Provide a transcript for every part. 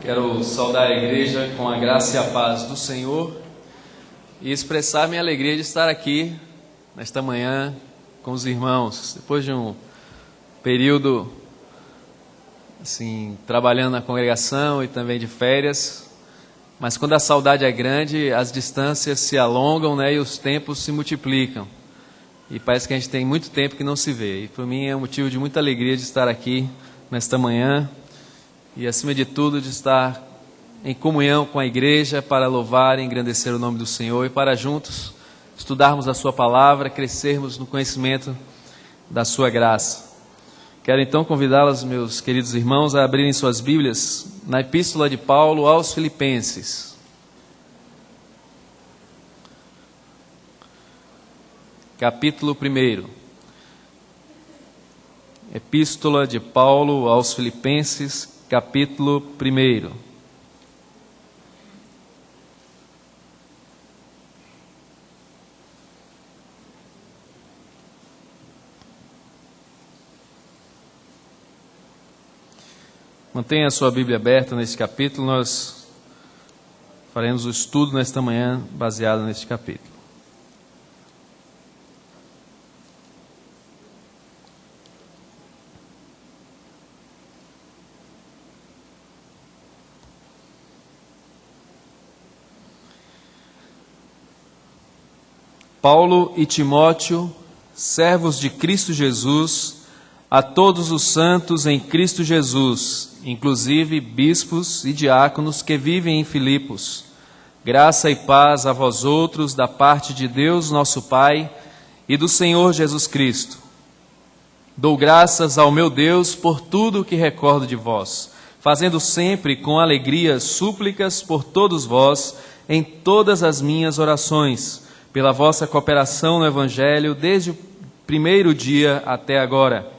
Quero saudar a igreja com a graça e a paz do Senhor e expressar minha alegria de estar aqui nesta manhã com os irmãos. Depois de um período assim, trabalhando na congregação e também de férias, mas quando a saudade é grande, as distâncias se alongam, né, e os tempos se multiplicam. E parece que a gente tem muito tempo que não se vê. E para mim é um motivo de muita alegria de estar aqui nesta manhã e, acima de tudo, de estar em comunhão com a igreja para louvar e engrandecer o nome do Senhor e para juntos estudarmos a sua palavra, crescermos no conhecimento da sua graça. Quero então convidá-los, meus queridos irmãos, a abrirem suas Bíblias na Epístola de Paulo aos Filipenses. Capítulo 1. Epístola de Paulo aos Filipenses, capítulo 1. Mantenha a sua Bíblia aberta neste capítulo. Nós faremos o estudo nesta manhã baseado neste capítulo. Paulo e Timóteo, servos de Cristo Jesus, a todos os santos em Cristo Jesus, inclusive bispos e diáconos que vivem em Filipos. Graça e paz a vós outros da parte de Deus nosso Pai e do Senhor Jesus Cristo. Dou graças ao meu Deus por tudo o que recordo de vós, fazendo sempre com alegria súplicas por todos vós em todas as minhas orações, pela vossa cooperação no Evangelho desde o primeiro dia até agora.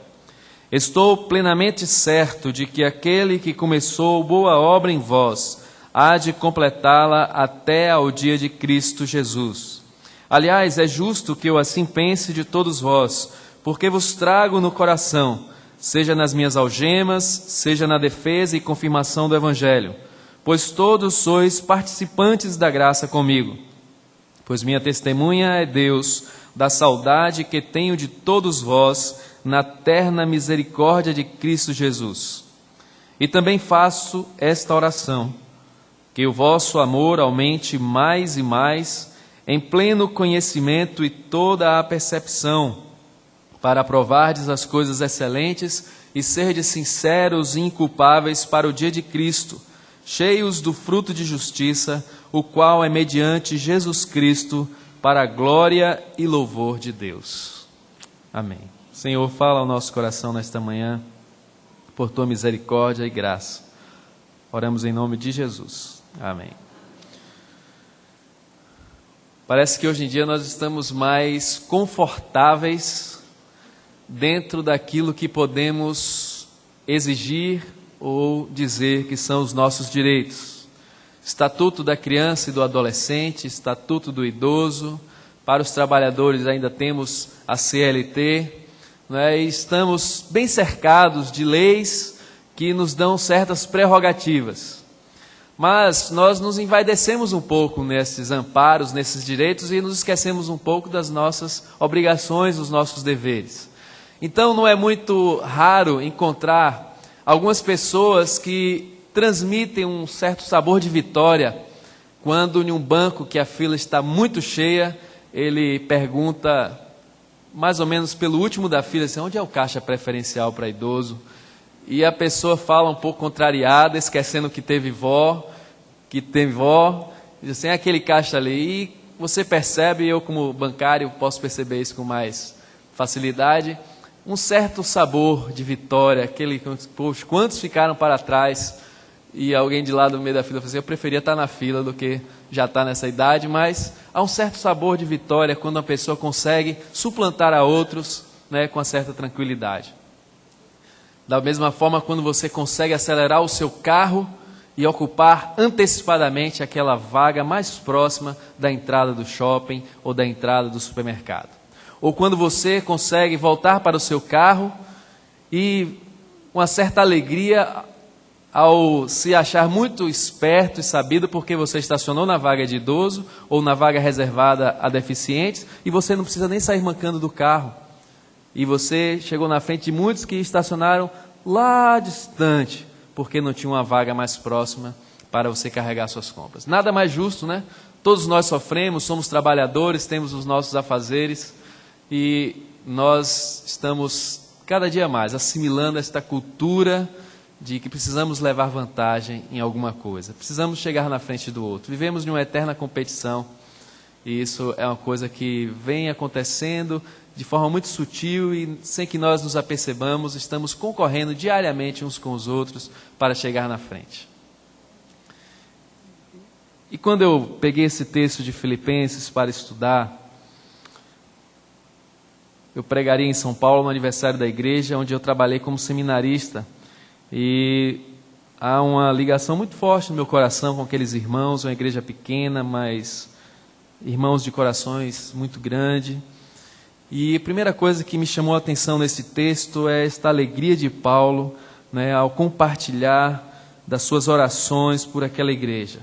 Estou plenamente certo de que aquele que começou boa obra em vós há de completá-la até ao dia de Cristo Jesus. Aliás, é justo que eu assim pense de todos vós, porque vos trago no coração, seja nas minhas algemas, seja na defesa e confirmação do Evangelho, pois todos sois participantes da graça comigo. Pois minha testemunha é Deus da saudade que tenho de todos vós na terna misericórdia de Cristo Jesus. E também faço esta oração, que o vosso amor aumente mais e mais em pleno conhecimento e toda a percepção, para provardes as coisas excelentes e serdes sinceros e inculpáveis para o dia de Cristo, cheios do fruto de justiça, o qual é mediante Jesus Cristo, para a glória e louvor de Deus. Amém. Senhor, fala ao nosso coração nesta manhã, por tua misericórdia e graça. Oramos em nome de Jesus. Amém. Parece que hoje em dia nós estamos mais confortáveis dentro daquilo que podemos exigir ou dizer que são os nossos direitos. Estatuto da criança e do adolescente, estatuto do idoso, para os trabalhadores ainda temos a CLT, né? E estamos bem cercados de leis que nos dão certas prerrogativas. Mas nós nos envaidecemos um pouco nesses amparos, nesses direitos, e nos esquecemos um pouco das nossas obrigações, dos nossos deveres. Então não é muito raro encontrar algumas pessoas que transmitem um certo sabor de vitória quando em um banco que a fila está muito cheia, ele pergunta mais ou menos pelo último da fila, assim, onde é o caixa preferencial para idoso? E a pessoa fala um pouco contrariada, esquecendo que teve vó, diz assim, é aquele caixa ali. E você percebe, eu como bancário posso perceber isso com mais facilidade, um certo sabor de vitória, aquele, poxa, quantos ficaram para trás? E alguém de lá do meio da fila falou assim, eu preferia estar na fila do que já estar nessa idade, mas há um certo sabor de vitória quando uma pessoa consegue suplantar a outros, né, com uma certa tranquilidade. Da mesma forma, quando você consegue acelerar o seu carro e ocupar antecipadamente aquela vaga mais próxima da entrada do shopping ou da entrada do supermercado. Ou quando você consegue voltar para o seu carro e, com uma certa alegria, ao se achar muito esperto e sabido porque você estacionou na vaga de idoso ou na vaga reservada a deficientes e você não precisa nem sair mancando do carro. E você chegou na frente de muitos que estacionaram lá distante porque não tinha uma vaga mais próxima para você carregar suas compras. Nada mais justo, né? Todos nós sofremos, somos trabalhadores, temos os nossos afazeres e nós estamos cada dia mais assimilando esta cultura de que precisamos levar vantagem em alguma coisa, precisamos chegar na frente do outro. Vivemos em uma eterna competição e isso é uma coisa que vem acontecendo de forma muito sutil e sem que nós nos apercebamos, estamos concorrendo diariamente uns com os outros para chegar na frente. E quando eu peguei esse texto de Filipenses para estudar, eu pregaria em São Paulo no aniversário da igreja, onde eu trabalhei como seminarista. E há uma ligação muito forte no meu coração com aqueles irmãos, uma igreja pequena, mas irmãos de corações muito grandes. E a primeira coisa que me chamou a atenção nesse texto é esta alegria de Paulo, né, ao compartilhar das suas orações por aquela igreja.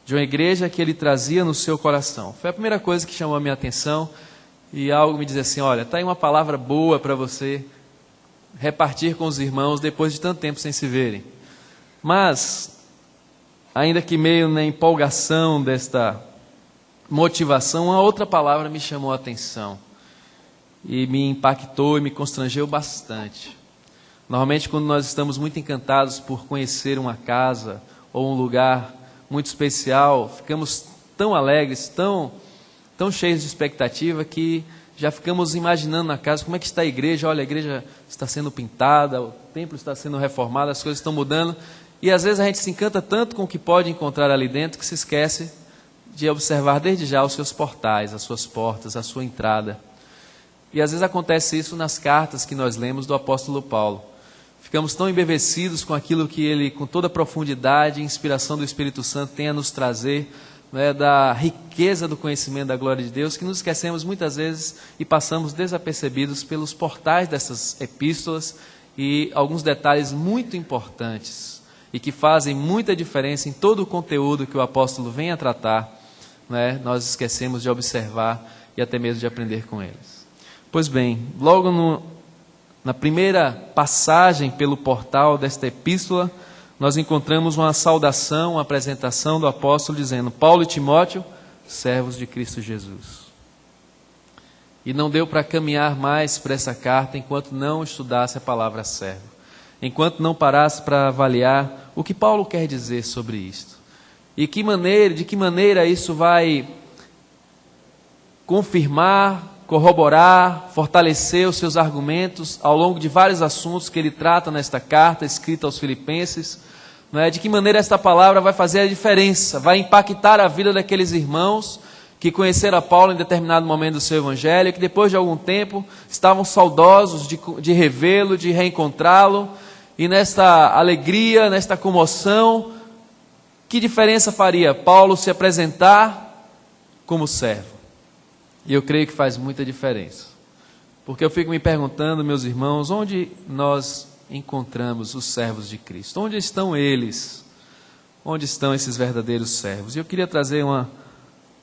De uma igreja que ele trazia no seu coração. Foi a primeira coisa que chamou a minha atenção e algo me dizia assim, olha, está aí uma palavra boa para você repartir com os irmãos depois de tanto tempo sem se verem. Mas, ainda que meio na empolgação desta motivação, uma outra palavra me chamou a atenção e me impactou e me constrangeu bastante. Normalmente, quando nós estamos muito encantados por conhecer uma casa ou um lugar muito especial, ficamos tão alegres, tão cheios de expectativa que já ficamos imaginando na casa como é que está a igreja. Olha, a igreja está sendo pintada, o templo está sendo reformado, as coisas estão mudando. E às vezes a gente se encanta tanto com o que pode encontrar ali dentro que se esquece de observar desde já os seus portais, as suas portas, a sua entrada. E às vezes acontece isso nas cartas que nós lemos do apóstolo Paulo. Ficamos tão embevecidos com aquilo que ele, com toda a profundidade e inspiração do Espírito Santo, tem a nos trazer, né, da riqueza do conhecimento da glória de Deus, que nos esquecemos muitas vezes e passamos desapercebidos pelos portais dessas epístolas e alguns detalhes muito importantes e que fazem muita diferença em todo o conteúdo que o apóstolo vem a tratar, né, nós esquecemos de observar e até mesmo de aprender com eles. Pois bem, logo na primeira passagem pelo portal desta epístola, nós encontramos uma saudação, uma apresentação do apóstolo dizendo: Paulo e Timóteo, servos de Cristo Jesus. E não deu para caminhar mais para essa carta enquanto não estudasse a palavra servo, enquanto não parasse para avaliar o que Paulo quer dizer sobre isto. E de que maneira isso vai confirmar, corroborar, fortalecer os seus argumentos ao longo de vários assuntos que ele trata nesta carta escrita aos Filipenses. De que maneira esta palavra vai fazer a diferença, vai impactar a vida daqueles irmãos que conheceram a Paulo em determinado momento do seu evangelho, e que depois de algum tempo estavam saudosos de revê-lo, de reencontrá-lo, e nesta alegria, nesta comoção, que diferença faria Paulo se apresentar como servo? E eu creio que faz muita diferença, porque eu fico me perguntando, meus irmãos, onde nós encontramos os servos de Cristo? Onde estão eles? Onde estão esses verdadeiros servos? E eu queria trazer uma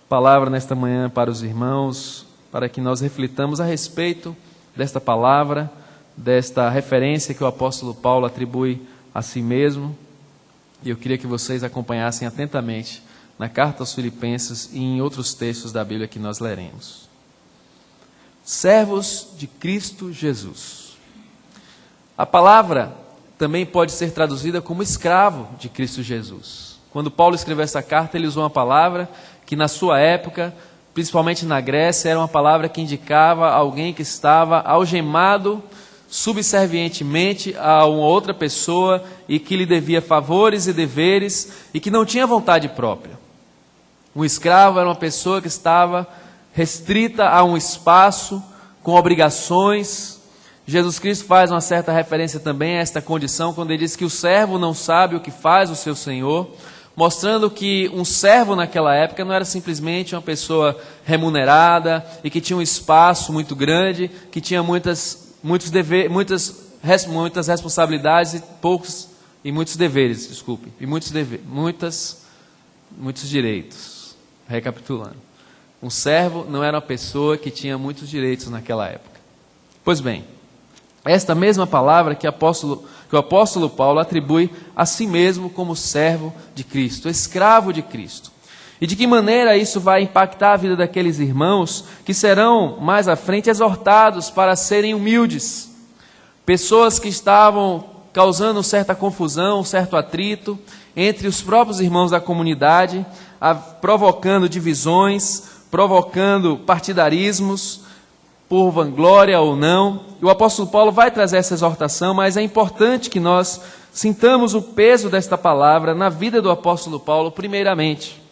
palavra nesta manhã para os irmãos, para que nós reflitamos a respeito desta palavra, desta referência que o apóstolo Paulo atribui a si mesmo. E eu queria que vocês acompanhassem atentamente na carta aos Filipenses e em outros textos da Bíblia que nós leremos. Servos de Cristo Jesus. A palavra também pode ser traduzida como escravo de Cristo Jesus. Quando Paulo escreveu essa carta, ele usou uma palavra que na sua época, principalmente na Grécia, era uma palavra que indicava alguém que estava algemado subservientemente a uma outra pessoa e que lhe devia favores e deveres e que não tinha vontade própria. Um escravo era uma pessoa que estava restrita a um espaço, com obrigações. Jesus Cristo faz uma certa referência também a esta condição, quando ele diz que o servo não sabe o que faz o seu senhor, mostrando que um servo naquela época não era simplesmente uma pessoa remunerada e que tinha um espaço muito grande, que tinha muitas responsabilidades e poucos e muitos deveres, desculpe, e muitos direitos. Recapitulando. Um servo não era uma pessoa que tinha muitos direitos naquela época. Pois bem, esta mesma palavra que o apóstolo Paulo atribui a si mesmo como servo de Cristo, escravo de Cristo. E de que maneira isso vai impactar a vida daqueles irmãos que serão, mais à frente, exortados para serem humildes. Pessoas que estavam causando certa confusão, certo atrito entre os próprios irmãos da comunidade, provocando divisões, provocando partidarismos, por vanglória ou não. E o apóstolo Paulo vai trazer essa exortação, mas é importante que nós sintamos o peso desta palavra na vida do apóstolo Paulo, primeiramente.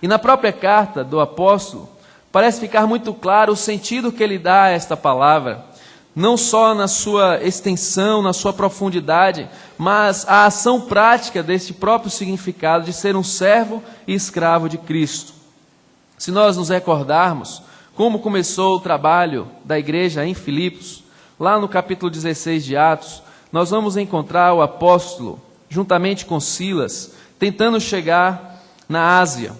E na própria carta do apóstolo, parece ficar muito claro o sentido que ele dá a esta palavra, não só na sua extensão, na sua profundidade, mas a ação prática deste próprio significado de ser um servo e escravo de Cristo. Se nós nos recordarmos como começou o trabalho da igreja em Filipos, lá no capítulo 16 de Atos, nós vamos encontrar o apóstolo, juntamente com Silas, tentando chegar na Ásia.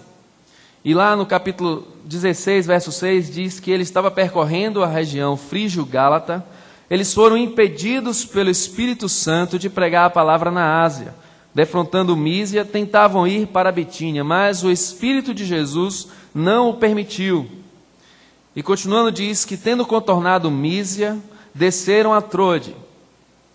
E lá no capítulo 16, verso 6, diz que ele estava percorrendo a região frígio-gálata. Eles foram impedidos pelo Espírito Santo de pregar a palavra na Ásia. Defrontando Mísia, tentavam ir para a Bitínia, mas o Espírito de Jesus não o permitiu. E continuando diz que, tendo contornado Mísia, desceram a Trode.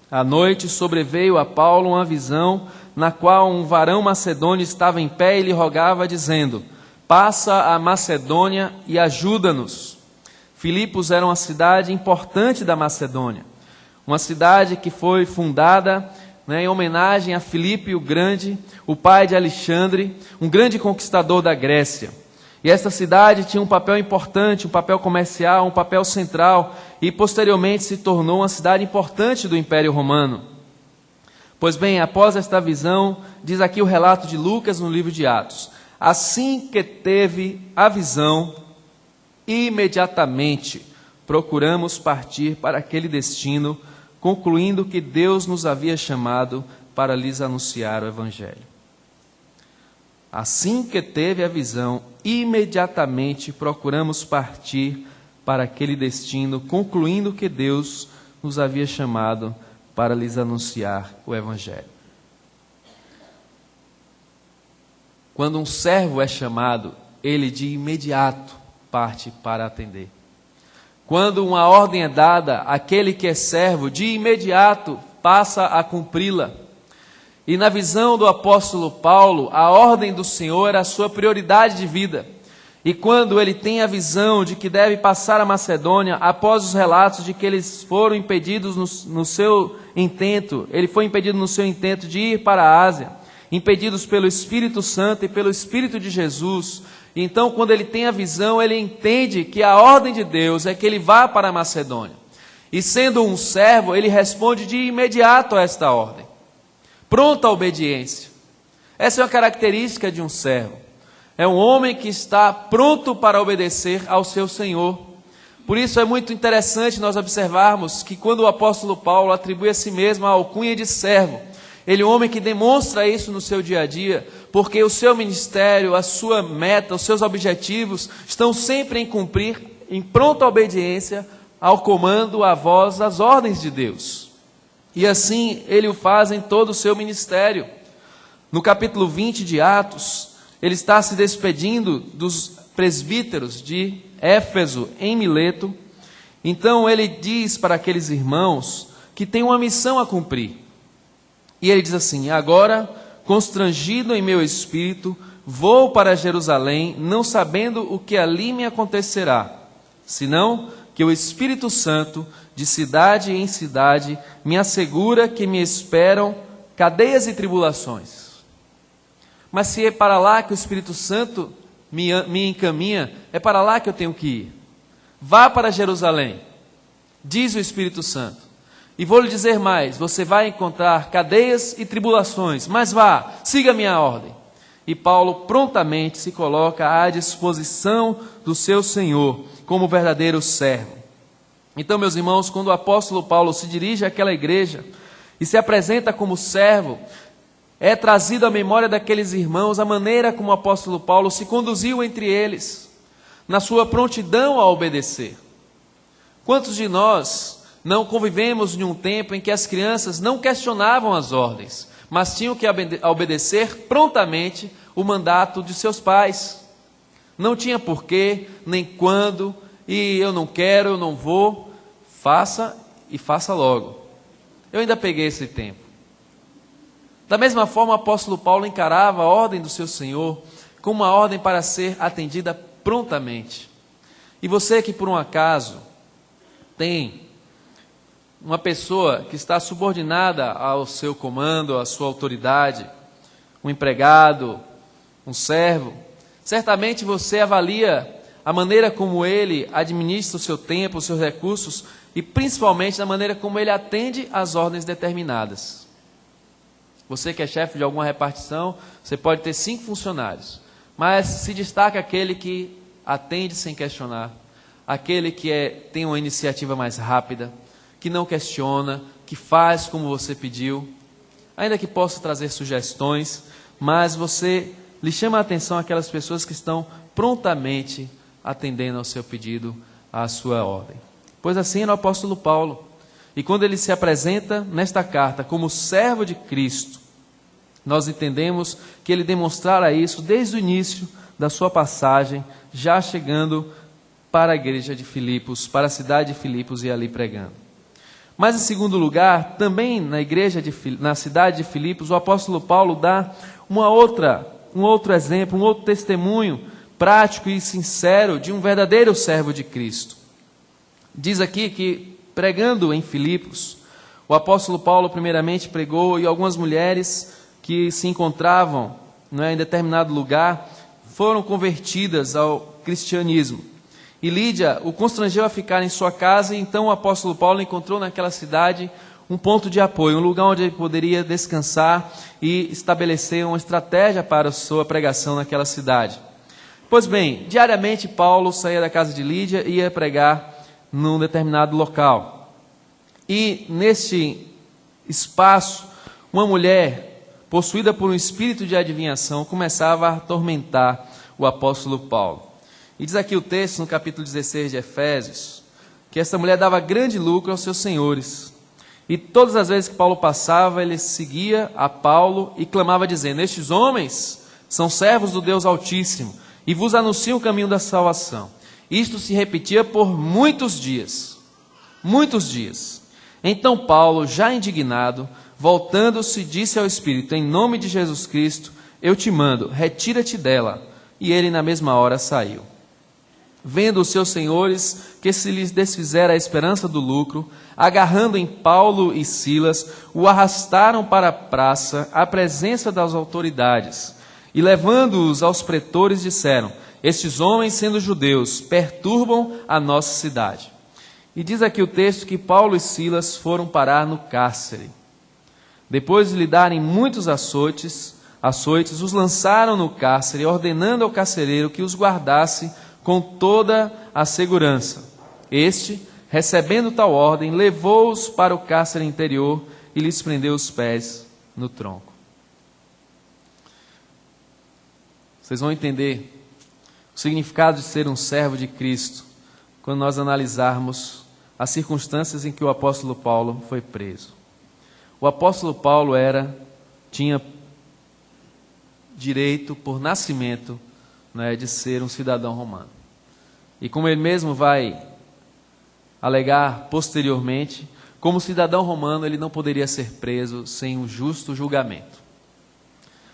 À noite sobreveio a Paulo uma visão, na qual um varão macedônio estava em pé e lhe rogava, dizendo: passa a Macedônia e ajuda-nos. Filipos era uma cidade importante da Macedônia, uma cidade que foi fundada em homenagem a Filipe o Grande, o pai de Alexandre, um grande conquistador da Grécia. E esta cidade tinha um papel importante, um papel comercial, um papel central, e posteriormente se tornou uma cidade importante do Império Romano. Pois bem, após esta visão, diz aqui o relato de Lucas no livro de Atos: assim que teve a visão, imediatamente procuramos partir para aquele destino, concluindo que Deus nos havia chamado para lhes anunciar o Evangelho. Assim que teve a visão, imediatamente procuramos partir para aquele destino, concluindo que Deus nos havia chamado para lhes anunciar o Evangelho. Quando um servo é chamado, ele de imediato parte para atender. Quando uma ordem é dada, aquele que é servo, de imediato passa a cumpri-la. E na visão do apóstolo Paulo, a ordem do Senhor era a sua prioridade de vida. E quando ele tem a visão de que deve passar a Macedônia, após os relatos de que eles foram impedidos no seu intento, ele foi impedido no seu intento de ir para a Ásia, impedidos pelo Espírito Santo e pelo Espírito de Jesus. Então, quando ele tem a visão, ele entende que a ordem de Deus é que ele vá para a Macedônia. E sendo um servo, ele responde de imediato a esta ordem. Pronta obediência. Essa é uma característica de um servo. É um homem que está pronto para obedecer ao seu Senhor. Por isso é muito interessante nós observarmos que quando o apóstolo Paulo atribui a si mesmo a alcunha de servo, ele é um homem que demonstra isso no seu dia a dia, porque o seu ministério, a sua meta, os seus objetivos estão sempre em cumprir, em pronta obediência ao comando, à voz, às ordens de Deus. E assim ele o faz em todo o seu ministério. No capítulo 20 de Atos, ele está se despedindo dos presbíteros de Éfeso, em Mileto. Então ele diz para aqueles irmãos que tem uma missão a cumprir. E ele diz assim: agora, constrangido em meu espírito, vou para Jerusalém, não sabendo o que ali me acontecerá, senão que o Espírito Santo, de cidade em cidade, me assegura que me esperam cadeias e tribulações. Mas se é para lá que o Espírito Santo me encaminha, é para lá que eu tenho que ir. Vá para Jerusalém, diz o Espírito Santo. E vou lhe dizer mais, você vai encontrar cadeias e tribulações, mas vá, siga a minha ordem. E Paulo prontamente se coloca à disposição do seu Senhor, como verdadeiro servo. Então, meus irmãos, quando o apóstolo Paulo se dirige àquela igreja, e se apresenta como servo, é trazido à memória daqueles irmãos a maneira como o apóstolo Paulo se conduziu entre eles, na sua prontidão a obedecer. Quantos de nós não convivemos em um tempo em que as crianças não questionavam as ordens, mas tinham que obedecer prontamente o mandato de seus pais? Não tinha porquê, nem quando, e eu não quero, eu não vou. Faça e faça logo. Eu ainda peguei esse tempo. Da mesma forma, o apóstolo Paulo encarava a ordem do seu Senhor como uma ordem para ser atendida prontamente. E você que por um acaso tem uma pessoa que está subordinada ao seu comando, à sua autoridade, um empregado, um servo, certamente você avalia a maneira como ele administra o seu tempo, os seus recursos e principalmente da maneira como ele atende às ordens determinadas. Você que é chefe de alguma repartição, você pode ter 5 funcionários, mas se destaca aquele que atende sem questionar, aquele que tem uma iniciativa mais rápida, que não questiona, que faz como você pediu, ainda que possa trazer sugestões, mas você lhe chama a atenção aquelas pessoas que estão prontamente atendendo ao seu pedido, à sua ordem. Pois assim era o apóstolo Paulo. E quando ele se apresenta nesta carta como servo de Cristo, nós entendemos que ele demonstrara isso desde o início da sua passagem, já chegando para a igreja de Filipos, para a cidade de Filipos e ali pregando. Mas em segundo lugar, também na cidade de Filipos, o apóstolo Paulo dá um outro exemplo, um outro testemunho prático e sincero de um verdadeiro servo de Cristo. Diz aqui que, pregando em Filipos, o apóstolo Paulo primeiramente pregou e algumas mulheres que se encontravam em determinado lugar foram convertidas ao cristianismo. E Lídia o constrangeu a ficar em sua casa, e então o apóstolo Paulo encontrou naquela cidade um ponto de apoio, um lugar onde ele poderia descansar e estabelecer uma estratégia para a sua pregação naquela cidade. Pois bem, diariamente Paulo saía da casa de Lídia e ia pregar num determinado local. E neste espaço, uma mulher, possuída por um espírito de adivinhação, começava a atormentar o apóstolo Paulo. E diz aqui o texto, no capítulo 16 de Efésios, que essa mulher dava grande lucro aos seus senhores. E todas as vezes que Paulo passava, ele seguia a Paulo e clamava dizendo: estes homens são servos do Deus Altíssimo e vos anunciam o caminho da salvação. Isto se repetia por muitos dias. Muitos dias. Então Paulo, já indignado, voltando-se, disse ao Espírito: em nome de Jesus Cristo, eu te mando, retira-te dela. E ele na mesma hora saiu. Vendo os seus senhores que se lhes desfizera a esperança do lucro, agarrando em Paulo e Silas, o arrastaram para a praça, à presença das autoridades, e levando-os aos pretores, disseram: estes homens, sendo judeus, perturbam a nossa cidade. E diz aqui o texto que Paulo e Silas foram parar no cárcere. Depois de lhe darem muitos açoites, os lançaram no cárcere, ordenando ao carcereiro que os guardasse com toda a segurança. Este, recebendo tal ordem, levou-os para o cárcere interior e lhes prendeu os pés no tronco. Vocês vão entender o significado de ser um servo de Cristo quando nós analisarmos as circunstâncias em que o apóstolo Paulo foi preso. O apóstolo Paulo tinha direito por nascimento, de ser um cidadão romano. E como ele mesmo vai alegar posteriormente, como cidadão romano ele não poderia ser preso sem um justo julgamento.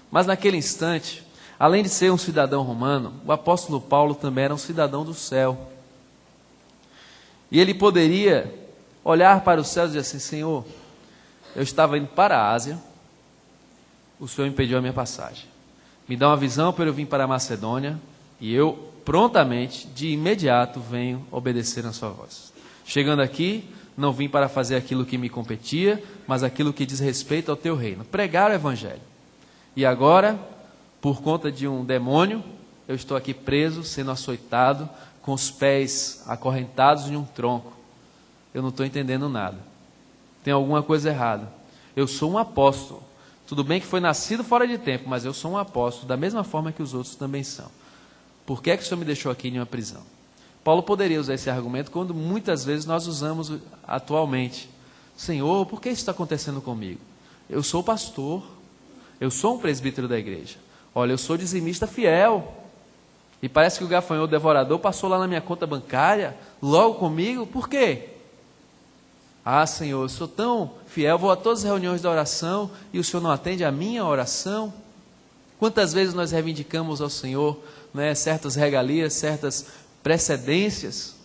Mas naquele instante, além de ser um cidadão romano, o apóstolo Paulo também era um cidadão do céu. E ele poderia olhar para o céu e dizer assim: Senhor, eu estava indo para a Ásia, o Senhor impediu a minha passagem. Me dá uma visão para eu vir para a Macedônia, e eu prontamente, de imediato, venho obedecer a sua voz. Chegando aqui, não vim para fazer aquilo que me competia, mas aquilo que diz respeito ao teu reino, pregar o evangelho. E agora, por conta de um demônio, eu estou aqui preso, sendo açoitado, com os pés acorrentados em um tronco. Eu não estou entendendo nada. Tem alguma coisa errada. Eu sou um apóstolo. Tudo bem que foi nascido fora de tempo, mas eu sou um apóstolo, da mesma forma que os outros também são. Por que é que o Senhor me deixou aqui em uma prisão? Paulo poderia usar esse argumento quando muitas vezes nós usamos atualmente. Senhor, por que isso está acontecendo comigo? Eu sou pastor, eu sou um presbítero da igreja. Olha, eu sou dizimista fiel. E parece que o gafanhoto devorador passou lá na minha conta bancária, logo comigo. Por quê? Ah, Senhor, eu sou tão fiel, vou a todas as reuniões da oração e o Senhor não atende a minha oração? Quantas vezes nós reivindicamos ao Senhor, né, certas regalias, certas precedências?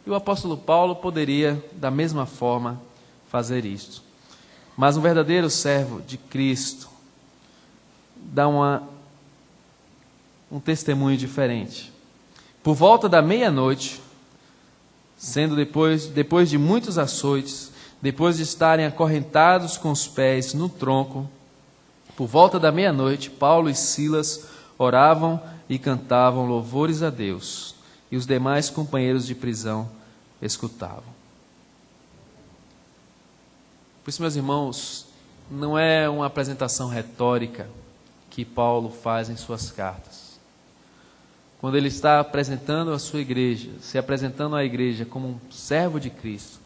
E o apóstolo Paulo poderia, da mesma forma, fazer isto. Mas um verdadeiro servo de Cristo dá um testemunho diferente. Por volta da meia-noite, sendo depois de muitos açoites, depois de estarem acorrentados com os pés no tronco, por volta da meia-noite, Paulo e Silas oravam e cantavam louvores a Deus, e os demais companheiros de prisão escutavam. Por isso, meus irmãos, não é uma apresentação retórica que Paulo faz em suas cartas. Quando ele está apresentando a sua igreja, se apresentando à igreja como um servo de Cristo,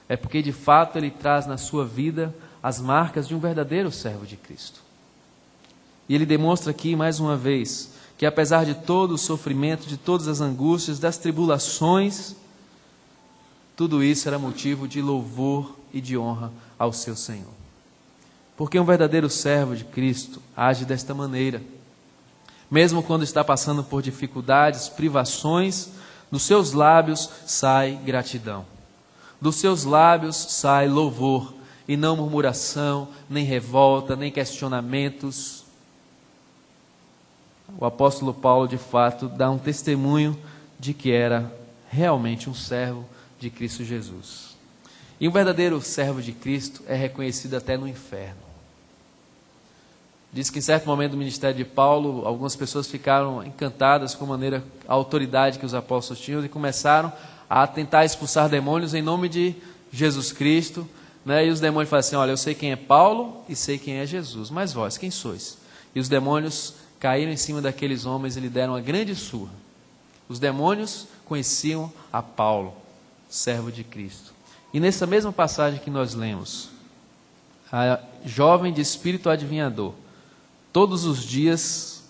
é porque de fato ele traz na sua vida as marcas de um verdadeiro servo de Cristo. E ele demonstra aqui mais uma vez que apesar de todo o sofrimento, de todas as angústias, das tribulações, tudo isso era motivo de louvor e de honra ao seu Senhor. Porque um verdadeiro servo de Cristo age desta maneira. Mesmo quando está passando por dificuldades, privações, dos seus lábios sai gratidão. Dos seus lábios sai louvor, e não murmuração, nem revolta, nem questionamentos. O apóstolo Paulo, de fato, dá um testemunho de que era realmente um servo de Cristo Jesus. E um verdadeiro servo de Cristo é reconhecido até no inferno. Diz que em certo momento do ministério de Paulo, algumas pessoas ficaram encantadas com a autoridade que os apóstolos tinham e começaram a tentar expulsar demônios em nome de Jesus Cristo, né? E os demônios falam assim: olha, eu sei quem é Paulo e sei quem é Jesus, mas vós, quem sois? E os demônios caíram em cima daqueles homens e lhe deram uma grande surra. Os demônios conheciam a Paulo, servo de Cristo. E nessa mesma passagem que nós lemos, a jovem de espírito adivinhador, todos os dias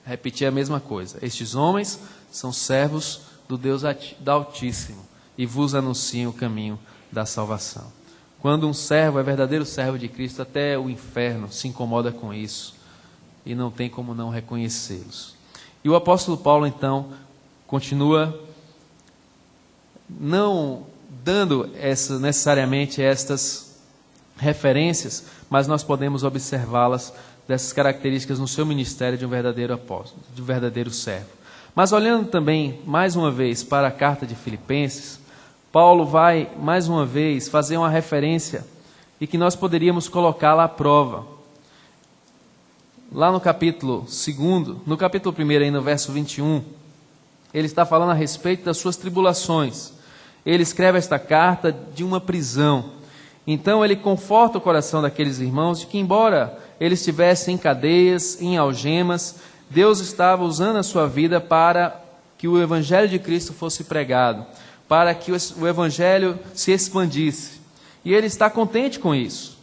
repetia a mesma coisa: estes homens são servos do Deus do Altíssimo e vos anunciam o caminho da salvação. Quando um servo é verdadeiro servo de Cristo, até o inferno se incomoda com isso e não tem como não reconhecê-los. E o apóstolo Paulo então continua não dando necessariamente estas referências, mas nós podemos observá-las, dessas características no seu ministério de um verdadeiro apóstolo, de um verdadeiro servo. Mas olhando também, mais uma vez, para a carta de Filipenses, Paulo vai, mais uma vez, fazer uma referência e que nós poderíamos colocá-la à prova. Lá no capítulo 2, no capítulo 1, aí no verso 21, ele está falando a respeito das suas tribulações. Ele escreve esta carta de uma prisão. Então ele conforta o coração daqueles irmãos de que, embora eles estivessem em cadeias, em algemas, Deus estava usando a sua vida para que o Evangelho de Cristo fosse pregado, para que o Evangelho se expandisse. E ele está contente com isso.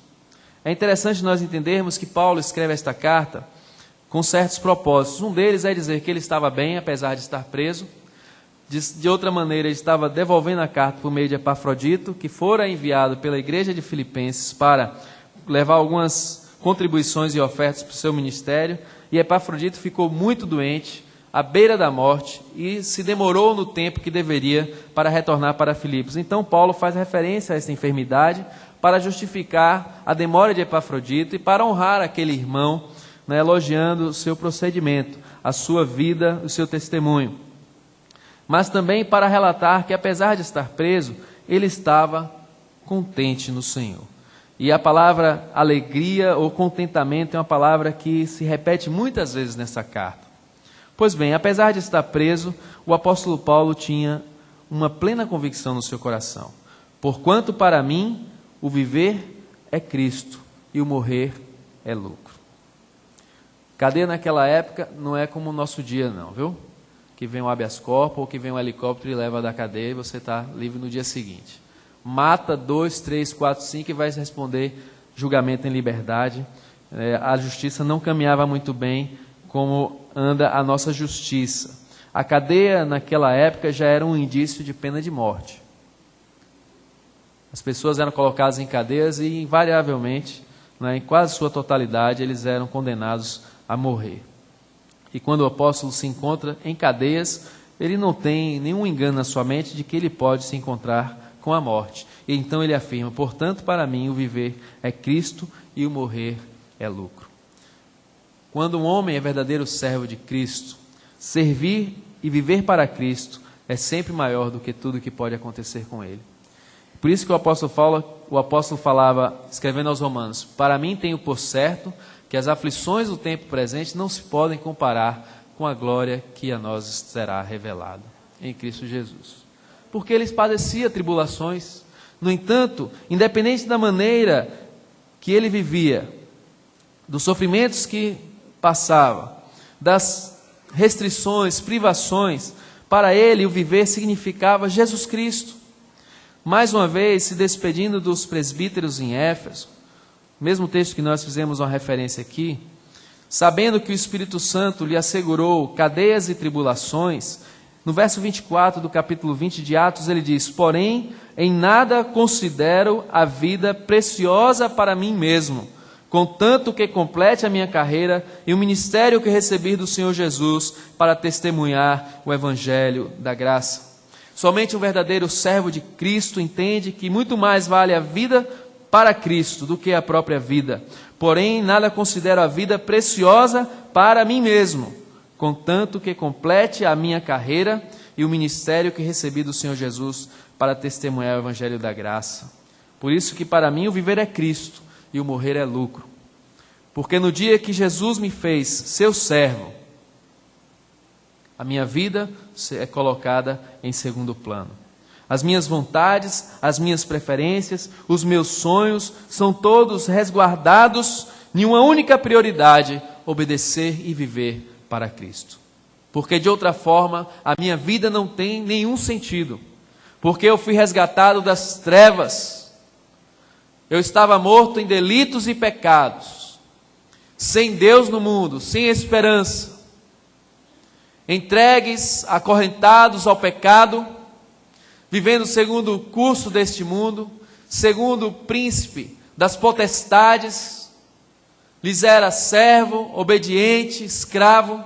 É interessante nós entendermos que Paulo escreve esta carta com certos propósitos. Um deles é dizer que ele estava bem, apesar de estar preso. De outra maneira, ele estava devolvendo a carta por meio de Epafrodito, que fora enviado pela igreja de Filipenses para levar algumas contribuições e ofertas para o seu ministério. E Epafrodito ficou muito doente, à beira da morte, e se demorou no tempo que deveria para retornar para Filipos. Então Paulo faz referência a essa enfermidade para justificar a demora de Epafrodito e para honrar aquele irmão, né, elogiando o seu procedimento, a sua vida, o seu testemunho. Mas também para relatar que, apesar de estar preso, ele estava contente no Senhor. E a palavra alegria ou contentamento é uma palavra que se repete muitas vezes nessa carta. Pois bem, apesar de estar preso, o apóstolo Paulo tinha uma plena convicção no seu coração. Porquanto para mim o viver é Cristo e o morrer é lucro. Cadeia naquela época não é como o nosso dia não, viu? Que vem um habeas corpus ou que vem um helicóptero e leva da cadeia e você está livre no dia seguinte. Mata 2, 3, 4, 5 e vai responder julgamento em liberdade. A justiça não caminhava muito bem como anda a nossa justiça. A cadeia naquela época já era um indício de pena de morte. As pessoas eram colocadas em cadeias e invariavelmente, em quase sua totalidade, eles eram condenados a morrer. E quando o apóstolo se encontra em cadeias, ele não tem nenhum engano na sua mente de que ele pode se encontrar com a morte. E então ele afirma: portanto, para mim o viver é Cristo e o morrer é lucro. Quando um homem é verdadeiro servo de Cristo, servir e viver para Cristo é sempre maior do que tudo que pode acontecer com ele. Por isso que o apóstolo falava, escrevendo aos Romanos: para mim tenho por certo que as aflições do tempo presente não se podem comparar com a glória que a nós será revelada em Cristo Jesus. Porque ele padecia tribulações. No entanto, independente da maneira que ele vivia, dos sofrimentos que passava, das restrições, privações, para ele o viver significava Jesus Cristo. Mais uma vez, se despedindo dos presbíteros em Éfeso, mesmo texto que nós fizemos uma referência aqui, sabendo que o Espírito Santo lhe assegurou cadeias e tribulações, no verso 24 do capítulo 20 de Atos, ele diz: porém, em nada considero a vida preciosa para mim mesmo, contanto que complete a minha carreira e o ministério que recebi do Senhor Jesus para testemunhar o Evangelho da graça. Somente um verdadeiro servo de Cristo entende que muito mais vale a vida para Cristo do que a própria vida. Porém, nada considero a vida preciosa para mim mesmo, contanto que complete a minha carreira e o ministério que recebi do Senhor Jesus para testemunhar o Evangelho da graça. Por isso que para mim o viver é Cristo e o morrer é lucro. Porque no dia que Jesus me fez seu servo, a minha vida é colocada em segundo plano. As minhas vontades, as minhas preferências, os meus sonhos são todos resguardados em uma única prioridade: obedecer e viver para Cristo. Porque de outra forma a minha vida não tem nenhum sentido. Porque eu fui resgatado das trevas. Eu estava morto em delitos e pecados, sem Deus no mundo, sem esperança, entregues, acorrentados ao pecado, vivendo segundo o curso deste mundo, segundo o príncipe das potestades, lhes era servo, obediente, escravo,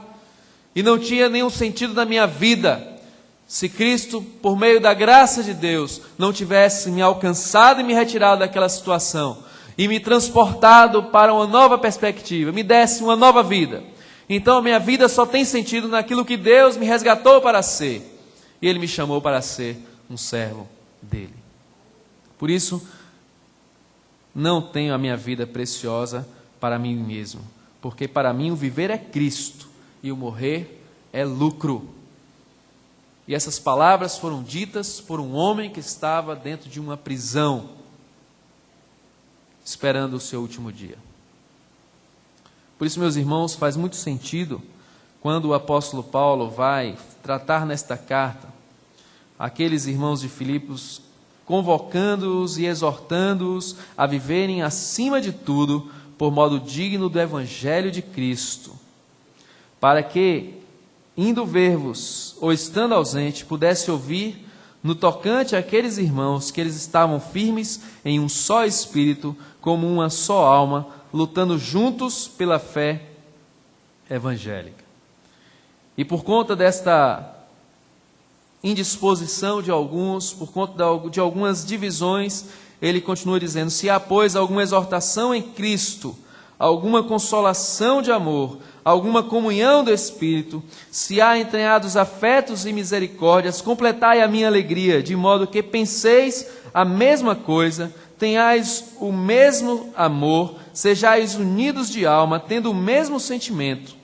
e não tinha nenhum sentido na minha vida, se Cristo, por meio da graça de Deus, não tivesse me alcançado e me retirado daquela situação, e me transportado para uma nova perspectiva, me desse uma nova vida. Então a minha vida só tem sentido naquilo que Deus me resgatou para ser, e Ele me chamou para ser um servo dele. Por isso, não tenho a minha vida preciosa para mim mesmo, porque para mim o viver é Cristo e o morrer é lucro. E essas palavras foram ditas por um homem que estava dentro de uma prisão, esperando o seu último dia. Por isso, meus irmãos, faz muito sentido quando o apóstolo Paulo vai tratar nesta carta aqueles irmãos de Filipos, convocando-os e exortando-os a viverem acima de tudo por modo digno do Evangelho de Cristo, para que, indo ver-vos ou estando ausente, pudesse ouvir no tocante àqueles irmãos que eles estavam firmes em um só espírito, como uma só alma, lutando juntos pela fé evangélica. E por conta desta indisposição de alguns, por conta de algumas divisões, ele continua dizendo: se há, pois, alguma exortação em Cristo, alguma consolação de amor, alguma comunhão do Espírito, se há entranhados afetos e misericórdias, completai a minha alegria, de modo que penseis a mesma coisa, tenhais o mesmo amor, sejais unidos de alma, tendo o mesmo sentimento.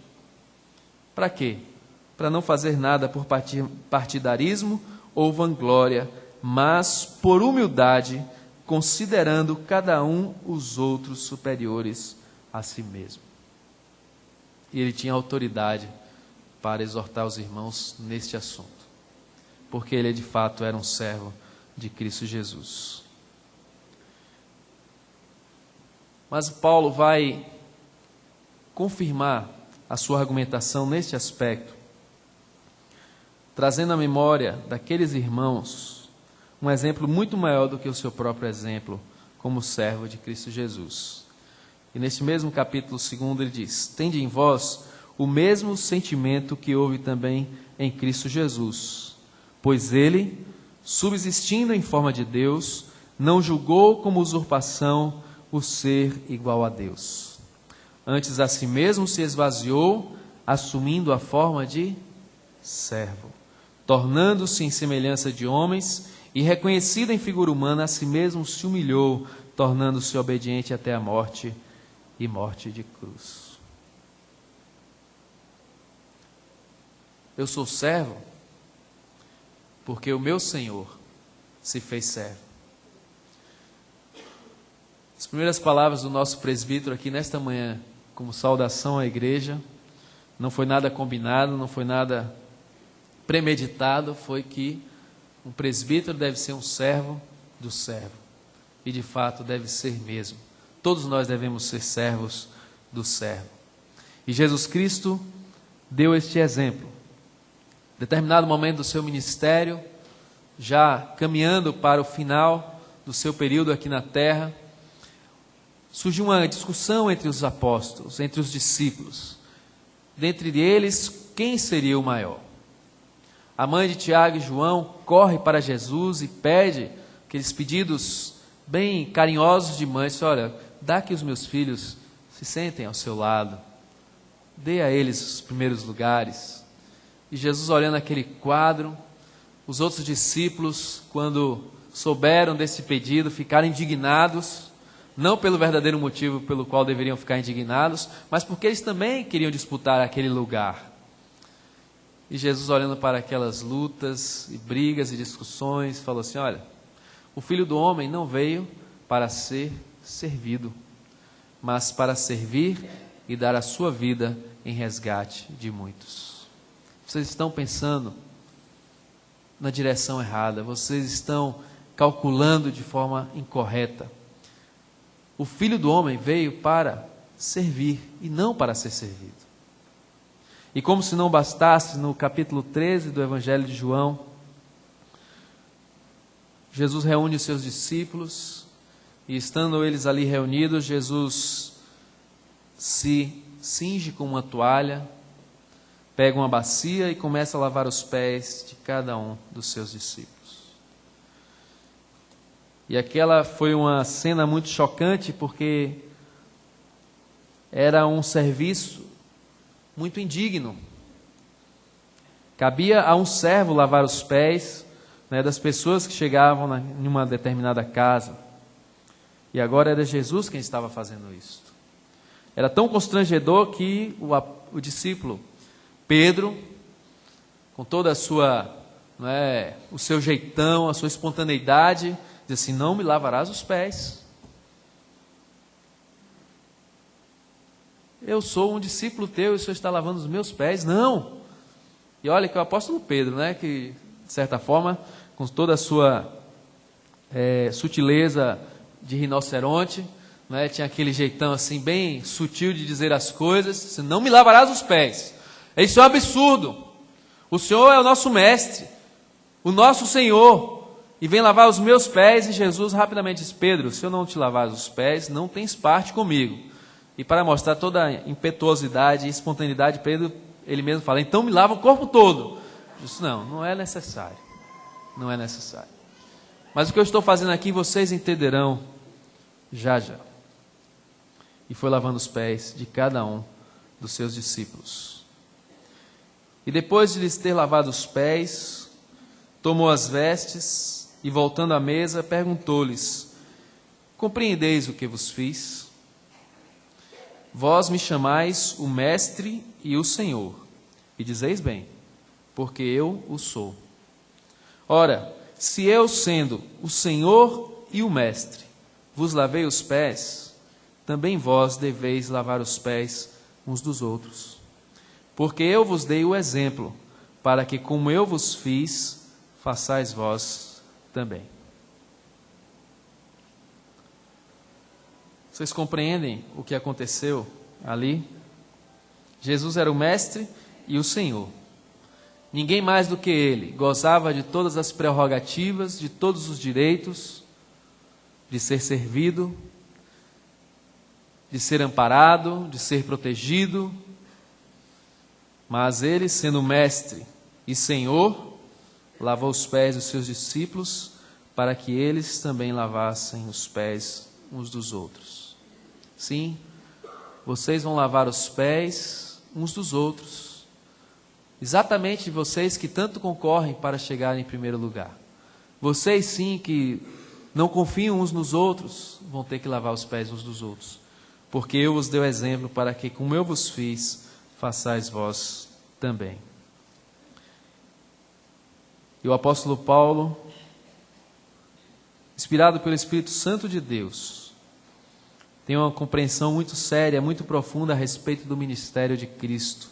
Para quê? Para não fazer nada por partidarismo ou vanglória, mas por humildade, considerando cada um os outros superiores a si mesmo. E ele tinha autoridade para exortar os irmãos neste assunto, porque ele de fato era um servo de Cristo Jesus. Mas Paulo vai confirmar a sua argumentação neste aspecto, trazendo à memória daqueles irmãos um exemplo muito maior do que o seu próprio exemplo como servo de Cristo Jesus. E neste mesmo capítulo 2 ele diz: tende em vós o mesmo sentimento que houve também em Cristo Jesus, pois ele, subsistindo em forma de Deus, não julgou como usurpação o ser igual a Deus. Antes a si mesmo se esvaziou, assumindo a forma de servo, tornando-se em semelhança de homens, e reconhecido em figura humana, a si mesmo se humilhou, tornando-se obediente até a morte, e morte de cruz. Eu sou servo porque o meu Senhor se fez servo. As primeiras palavras do nosso presbítero aqui nesta manhã, como saudação à igreja, não foi nada combinado, não foi nada premeditado, foi que um presbítero deve ser um servo do servo. E de fato deve ser mesmo. Todos nós devemos ser servos do servo. E Jesus Cristo deu este exemplo. Em determinado momento do seu ministério, já caminhando para o final do seu período aqui na terra, surgiu uma discussão entre os apóstolos, entre os discípulos. Dentre eles, quem seria o maior? A mãe de Tiago e João corre para Jesus e pede aqueles pedidos bem carinhosos de mãe. Diz: olha, dá que os meus filhos se sentem ao seu lado. Dê a eles os primeiros lugares. E Jesus, olhando aquele quadro, os outros discípulos, quando souberam desse pedido, ficaram indignados, não pelo verdadeiro motivo pelo qual deveriam ficar indignados, mas porque eles também queriam disputar aquele lugar. E Jesus, olhando para aquelas lutas e brigas e discussões, falou assim: olha, o Filho do Homem não veio para ser servido, mas para servir e dar a sua vida em resgate de muitos. Vocês estão pensando na direção errada, vocês estão calculando de forma incorreta. O Filho do Homem veio para servir e não para ser servido. E como se não bastasse, no capítulo 13 do Evangelho de João, Jesus reúne os seus discípulos, e estando eles ali reunidos, Jesus se cinge com uma toalha, pega uma bacia e começa a lavar os pés de cada um dos seus discípulos. E aquela foi uma cena muito chocante, porque era um serviço muito indigno. Cabia a um servo lavar os pés, né, das pessoas que chegavam em uma determinada casa. E agora era Jesus quem estava fazendo isso. Era tão constrangedor que o discípulo Pedro, com toda a sua, o seu jeitão, a sua espontaneidade, diz assim: não me lavarás os pés. Eu sou um discípulo teu e o Senhor está lavando os meus pés? Não. E olha que o apóstolo Pedro, que de certa forma, com toda a sua sutileza de rinoceronte, tinha aquele jeitão assim bem sutil de dizer as coisas: disse, não me lavarás os pés. Isso é um absurdo. O Senhor é o nosso mestre, o nosso Senhor, e vem lavar os meus pés. E Jesus rapidamente diz: Pedro, se eu não te lavar os pés, não tens parte comigo. E para mostrar toda a impetuosidade e espontaneidade, Pedro, ele mesmo fala: então me lava o corpo todo. Eu disse: não é necessário. Não é necessário. Mas o que eu estou fazendo aqui, vocês entenderão já. E foi lavando os pés de cada um dos seus discípulos. E depois de lhes ter lavado os pés, tomou as vestes e, voltando à mesa, perguntou-lhes: compreendeis o que vos fiz? Vós me chamais o Mestre e o Senhor, e dizeis bem, porque eu o sou. Ora, se eu, sendo o Senhor e o Mestre vos lavei os pés, também vós deveis lavar os pés uns dos outros. Porque eu vos dei o exemplo, para que, como eu vos fiz, façais vós também. Vocês compreendem o que aconteceu ali? Jesus era o Mestre e o Senhor. Ninguém mais do que Ele gozava de todas as prerrogativas, de todos os direitos, de ser servido, de ser amparado, de ser protegido. Mas Ele, sendo Mestre e Senhor, lavou os pés dos seus discípulos para que eles também lavassem os pés uns dos outros. Sim, vocês vão lavar os pés uns dos outros. Exatamente vocês que tanto concorrem para chegar em primeiro lugar. Vocês sim que não confiam uns nos outros, vão ter que lavar os pés uns dos outros. Porque eu vos dei o exemplo para que, como eu vos fiz, façais vós também. E o apóstolo Paulo, inspirado pelo Espírito Santo de Deus, tem uma compreensão muito séria, muito profunda a respeito do ministério de Cristo.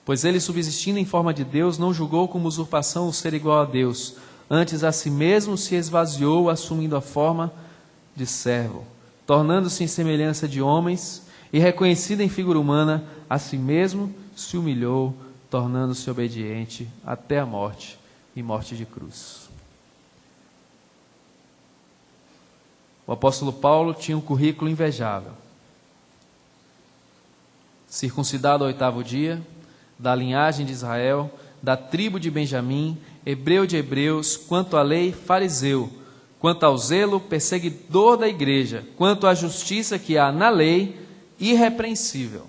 Pois ele, subsistindo em forma de Deus, não julgou como usurpação o ser igual a Deus. Antes a si mesmo se esvaziou, assumindo a forma de servo, tornando-se em semelhança de homens, e reconhecido em figura humana, a si mesmo se humilhou, tornando-se obediente até a morte e morte de cruz. O apóstolo Paulo tinha um currículo invejável. Circuncidado ao 8º dia, da linhagem de Israel, da tribo de Benjamim, hebreu de hebreus, quanto à lei, fariseu, quanto ao zelo, perseguidor da igreja, quanto à justiça que há na lei, irrepreensível.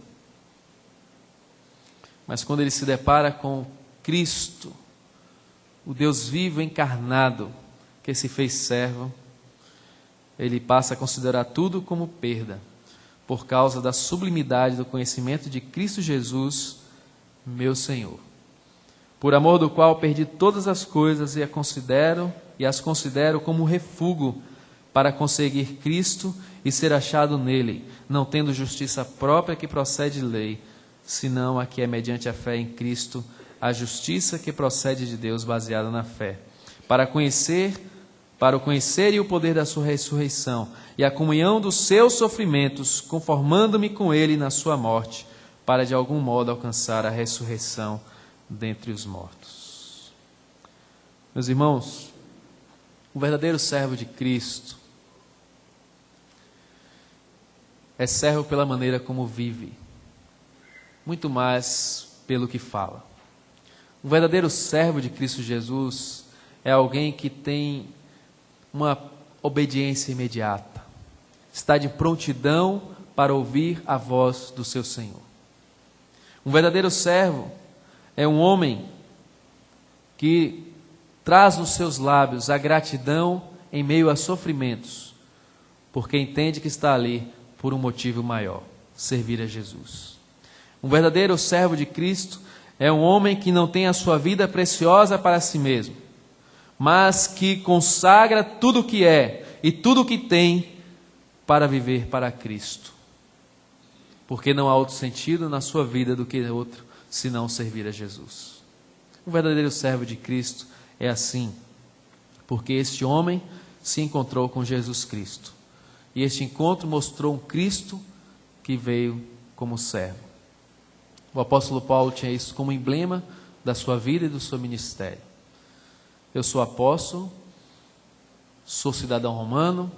Mas quando ele se depara com Cristo, o Deus vivo encarnado, que se fez servo, ele passa a considerar tudo como perda, por causa da sublimidade do conhecimento de Cristo Jesus, meu Senhor, por amor do qual perdi todas as coisas e as considero como refúgio para conseguir Cristo e ser achado nele, não tendo justiça própria que procede de lei, senão a que é mediante a fé em Cristo, a justiça que procede de Deus baseada na fé, para o conhecer e o poder da sua ressurreição e a comunhão dos seus sofrimentos, conformando-me com ele na sua morte, para de algum modo alcançar a ressurreição dentre os mortos. Meus irmãos, o verdadeiro servo de Cristo é servo pela maneira como vive, muito mais pelo que fala. Um verdadeiro servo de Cristo Jesus é alguém que tem uma obediência imediata, está de prontidão para ouvir a voz do seu Senhor. Um verdadeiro servo é um homem que traz nos seus lábios a gratidão em meio a sofrimentos, porque entende que está ali por um motivo maior, servir a Jesus. Um verdadeiro servo de Cristo é um homem que não tem a sua vida preciosa para si mesmo, mas que consagra tudo o que é e tudo o que tem para viver para Cristo. Porque não há outro sentido na sua vida do que outro, senão servir a Jesus. O verdadeiro servo de Cristo é assim, porque este homem se encontrou com Jesus Cristo. E este encontro mostrou um Cristo que veio como servo. O apóstolo Paulo tinha isso como emblema da sua vida e do seu ministério. Eu sou apóstolo, sou cidadão romano,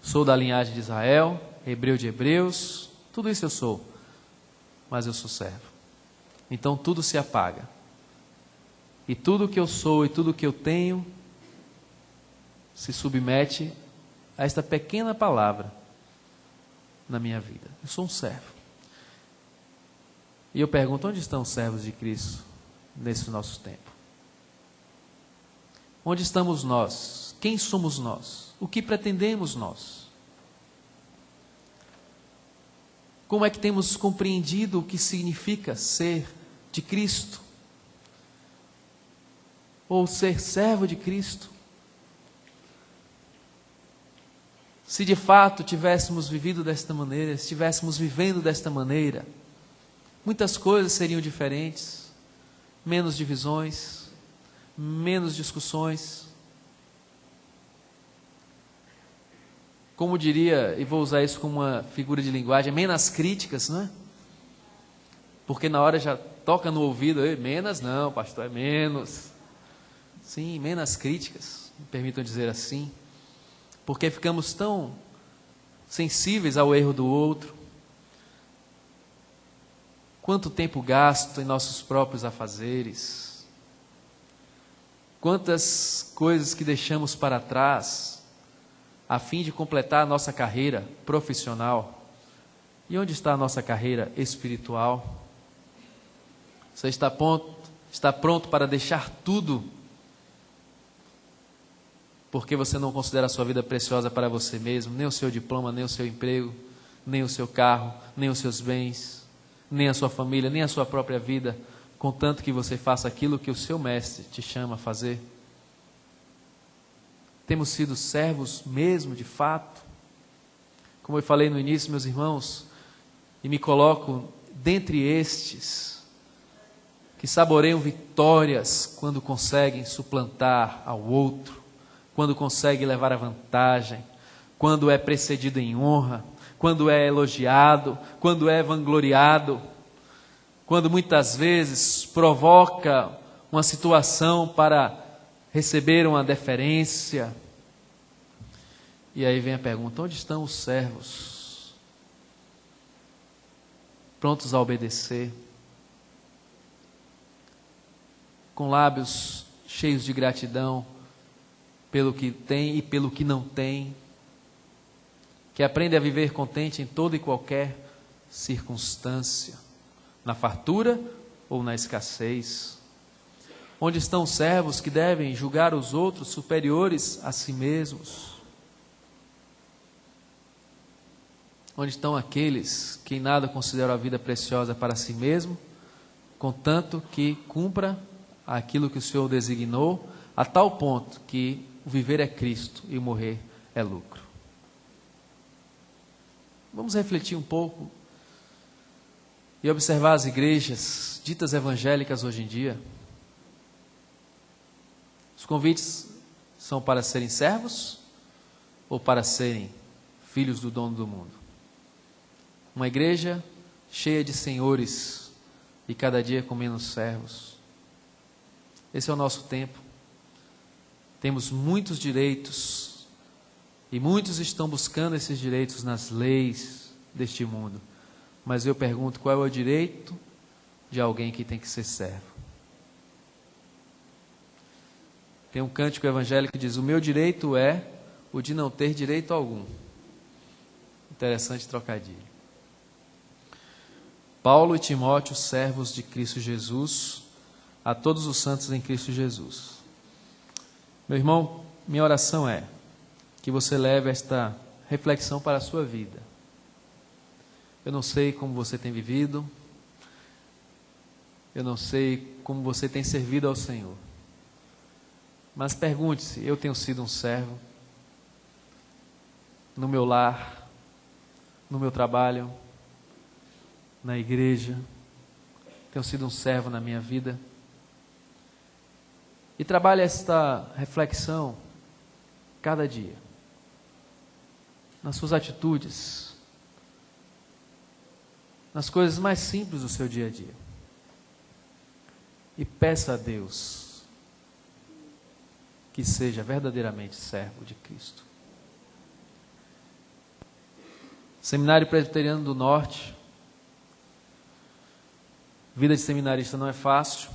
sou da linhagem de Israel, hebreu de hebreus, tudo isso eu sou, mas eu sou servo. Então tudo se apaga. E tudo que eu sou e tudo que eu tenho se submete a esta pequena palavra na minha vida. Eu sou um servo. E eu pergunto, onde estão os servos de Cristo nesse nosso tempo? Onde estamos nós? Quem somos nós? O que pretendemos nós? Como é que temos compreendido o que significa ser de Cristo? Ou ser servo de Cristo? Se de fato tivéssemos vivido desta maneira, se estivéssemos vivendo desta maneira, muitas coisas seriam diferentes, menos divisões, menos discussões. Como diria, e vou usar isso como uma figura de linguagem, menos críticas, não é? Porque na hora já toca no ouvido, menos não, pastor, é menos. Sim, menos críticas, me permitam dizer assim. Porque ficamos tão sensíveis ao erro do outro. Quanto tempo gasto em nossos próprios afazeres. Quantas coisas que deixamos para trás, a fim de completar a nossa carreira profissional. E onde está a nossa carreira espiritual? Você está pronto para deixar tudo, porque você não considera a sua vida preciosa para você mesmo, nem o seu diploma, nem o seu emprego, nem o seu carro, nem os seus bens, nem a sua família, nem a sua própria vida, contanto que você faça aquilo que o seu mestre te chama a fazer. Temos sido servos mesmo, de fato? Como eu falei no início, meus irmãos, e me coloco dentre estes que saboreiam vitórias quando conseguem suplantar ao outro, quando consegue levar a vantagem, quando é precedido em honra, quando é elogiado, quando é vangloriado, quando muitas vezes provoca uma situação para receber uma deferência. E aí vem a pergunta: onde estão os servos? Prontos a obedecer, com lábios cheios de gratidão pelo que tem e pelo que não tem, que aprende a viver contente em toda e qualquer circunstância, na fartura ou na escassez. Onde estão os servos que devem julgar os outros superiores a si mesmos? Onde estão aqueles que em nada consideram a vida preciosa para si mesmo, contanto que cumpra aquilo que o Senhor designou, a tal ponto que o viver é Cristo e o morrer é lucro? Vamos refletir um pouco e observar as igrejas ditas evangélicas hoje em dia. Os convites são para serem servos ou para serem filhos do dono do mundo? Uma igreja cheia de senhores e cada dia com menos servos. Esse é o nosso tempo. Temos muitos direitos e muitos estão buscando esses direitos nas leis deste mundo. Mas eu pergunto, qual é o direito de alguém que tem que ser servo? Tem um cântico evangélico que diz: o meu direito é o de não ter direito algum. Interessante trocadilho. Paulo e Timóteo, servos de Cristo Jesus, a todos os santos em Cristo Jesus. Meu irmão, minha oração é que você leve esta reflexão para a sua vida. Eu não sei como você tem vivido, eu não sei como você tem servido ao Senhor, mas pergunte-se: eu tenho sido um servo no meu lar, no meu trabalho, na igreja? Tenho sido um servo na minha vida? E trabalhe esta reflexão cada dia, nas suas atitudes, nas coisas mais simples do seu dia a dia. E peça a Deus que seja verdadeiramente servo de Cristo. Seminário Presbiteriano do Norte. Vida de seminarista não é fácil.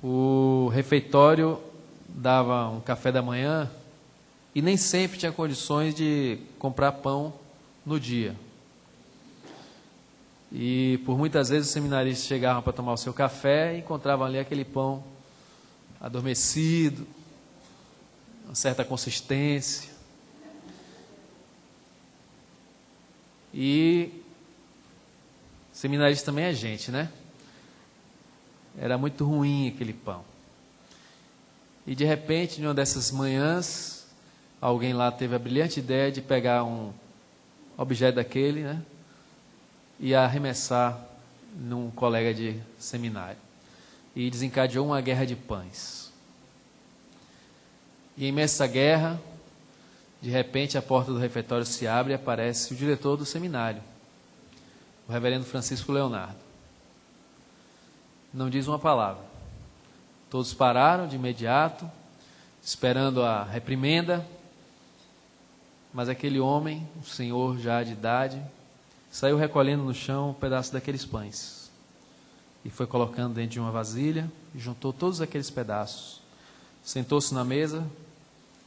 O refeitório dava um café da manhã e nem sempre tinha condições de comprar pão no dia. E por muitas vezes os seminaristas chegavam para tomar o seu café e encontravam ali aquele pão adormecido, uma certa consistência. E seminarista também é gente, né? Era muito ruim aquele pão. E de repente, em uma dessas manhãs, alguém lá teve a brilhante ideia de pegar um objeto daquele, né, e arremessar num colega de seminário. E desencadeou uma guerra de pães. E em meio a essa guerra, de repente a porta do refeitório se abre e aparece o diretor do seminário, o reverendo Francisco Leonardo. Não diz uma palavra. Todos pararam de imediato, esperando a reprimenda, mas aquele homem, um senhor já de idade, saiu recolhendo no chão um pedaço daqueles pães e foi colocando dentro de uma vasilha e juntou todos aqueles pedaços. Sentou-se na mesa,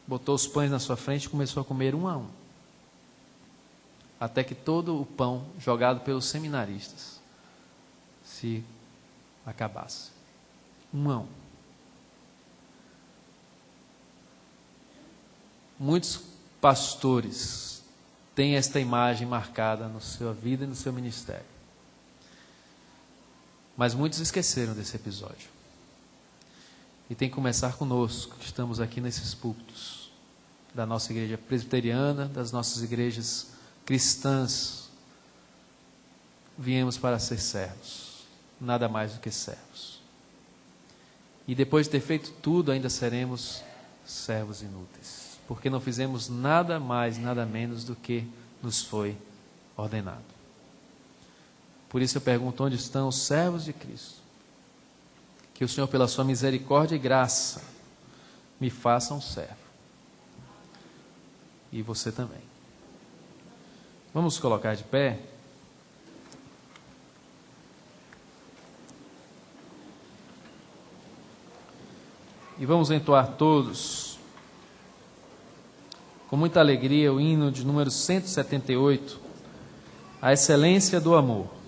botou os pães na sua frente e começou a comer um a um, até que todo o pão jogado pelos seminaristas se acabasse. Um a um. Muitos pastores têm esta imagem marcada na sua vida e no seu ministério. Mas muitos esqueceram desse episódio. E tem que começar conosco, que estamos aqui nesses púlpitos da nossa igreja presbiteriana, das nossas igrejas cristãs. Viemos para ser servos, nada mais do que servos. E depois de ter feito tudo, ainda seremos servos inúteis, porque não fizemos nada mais, nada menos do que nos foi ordenado. Por isso eu pergunto, onde estão os servos de Cristo? Que o Senhor, pela sua misericórdia e graça, me faça um servo. E você também. Vamos colocar de pé. E vamos entoar todos, com muita alegria, o hino de número 178, A Excelência do Amor.